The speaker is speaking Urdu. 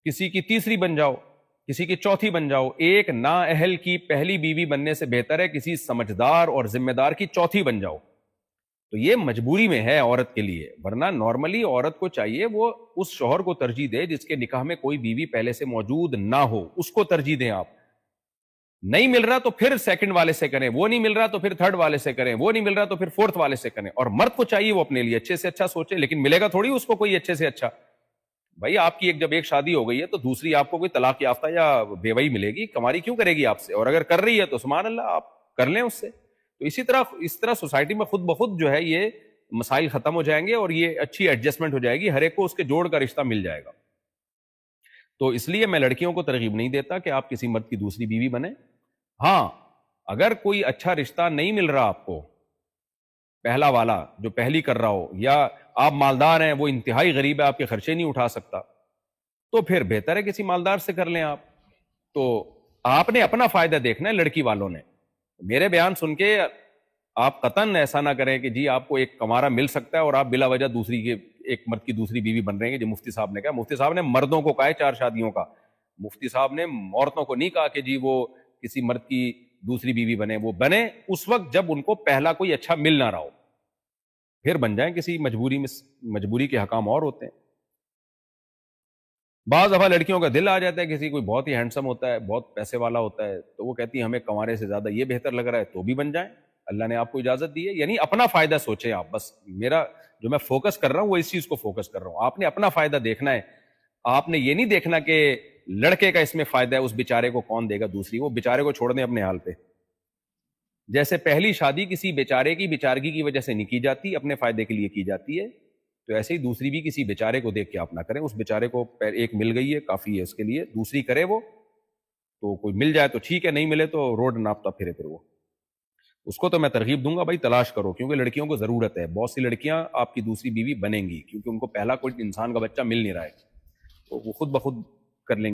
کسی کی تیسری بن جاؤ، کسی کی چوتھی بن جاؤ. ایک نااہل کی پہلی بیوی بننے سے بہتر ہے کسی سمجھدار اور ذمہ دار کی چوتھی بن جاؤ. تو یہ مجبوری میں ہے عورت کے لیے، ورنہ نارملی عورت کو چاہیے وہ اس شوہر کو ترجیح دے جس کے نکاح میں کوئی بیوی پہلے سے موجود نہ ہو، اس کو ترجیح دیں. آپ نہیں مل رہا تو پھر سیکنڈ والے سے کریں، وہ نہیں مل رہا تو پھر تھرڈ والے سے کریں، وہ نہیں مل رہا تو پھر فورتھ والے سے کریں. اور مرد کو چاہیے وہ اپنے لیے اچھے سے اچھا سوچے، لیکن ملے گا تھوڑی اس کو کوئی اچھے سے اچھا. بھائی آپ کی جب ایک شادی ہو گئی ہے تو دوسری آپ کو کوئی طلاق یافتہ یا بیوی ملے گی، کماری کیوں کرے گی آپ سے؟ اور اگر کر رہی ہے تو سبحان اللہ، آپ کر لیں اس سے. تو اس طرح سوسائٹی میں خود بخود جو ہے یہ مسائل ختم ہو جائیں گے اور یہ اچھی ایڈجسٹمنٹ ہو جائے گی، ہر ایک کو اس کے جوڑ کا رشتہ مل جائے گا. تو اس لیے میں لڑکیوں کو ترغیب نہیں دیتا کہ آپ کسی مرد کی دوسری بیوی بنیں. ہاں اگر کوئی اچھا رشتہ نہیں مل رہا آپ کو، پہلا والا جو پہلی کر رہا ہو، یا آپ مالدار ہیں وہ انتہائی غریب ہے آپ کے خرچے نہیں اٹھا سکتا، تو پھر بہتر ہے کسی مالدار سے کر لیں آپ. تو آپ نے اپنا فائدہ دیکھنا ہے، لڑکی والوں نے. میرے بیان سن کے آپ قطعاً ایسا نہ کریں کہ جی آپ کو ایک کمارہ مل سکتا ہے اور آپ بلا وجہ دوسری کے ایک مرد کی دوسری بیوی بن رہے ہیں. جو مفتی صاحب نے کہا، مفتی صاحب نے مردوں کو کہا ہے 4 شادیوں کا، مفتی صاحب نے عورتوں کو نہیں کہا کہ جی وہ کسی مرد کی دوسری بیوی بنے. وہ بنے اس وقت جب ان کو پہلا کوئی اچھا مل نہ رہا ہو، پھر بن جائیں کسی مجبوری میں. مجبوری کے حکام اور ہوتے ہیں. بعض دفعہ لڑکیوں کا دل آ جاتا ہے، کسی کوئی بہت ہی ہینڈسم ہوتا ہے، بہت پیسے والا ہوتا ہے، تو وہ کہتی ہیں ہمیں کنوارے سے زیادہ یہ بہتر لگ رہا ہے، تو بھی بن جائیں. اللہ نے آپ کو اجازت دی ہے. یعنی اپنا فائدہ سوچیں آپ. بس میرا جو میں فوکس کر رہا ہوں وہ اس چیز کو فوکس کر رہا ہوں. آپ نے اپنا فائدہ دیکھنا ہے. آپ نے یہ نہیں دیکھنا کہ لڑکے کا اس میں فائدہ ہے، اس بیچارے کو کون دے گا دوسری. وہ بیچارے کو چھوڑ دیں اپنے حال پہ. جیسے پہلی شادی کسی بیچارے کی بیچارگی کی وجہ سے نہیں کی جاتی، اپنے فائدے کے لیے کی جاتی ہے، تو ایسے ہی دوسری بھی کسی بیچارے کو دیکھ کے آپ نہ کریں. اس بیچارے کو ایک مل گئی ہے کافی ہے اس کے لیے، دوسری کرے وہ. تو کوئی مل جائے تو ٹھیک ہے، نہیں ملے تو روڈ ناپتا پھرے. پھر وہ اس کو تو میں ترغیب دوں گا بھائی تلاش کرو، کیونکہ لڑکیوں کو ضرورت ہے. بہت سی لڑکیاں آپ کی دوسری بیوی بنیں گی کیونکہ ان کو پہلا کوئی انسان کا بچہ مل نہیں رہا ہے، تو وہ خود بخود کر لیں گے.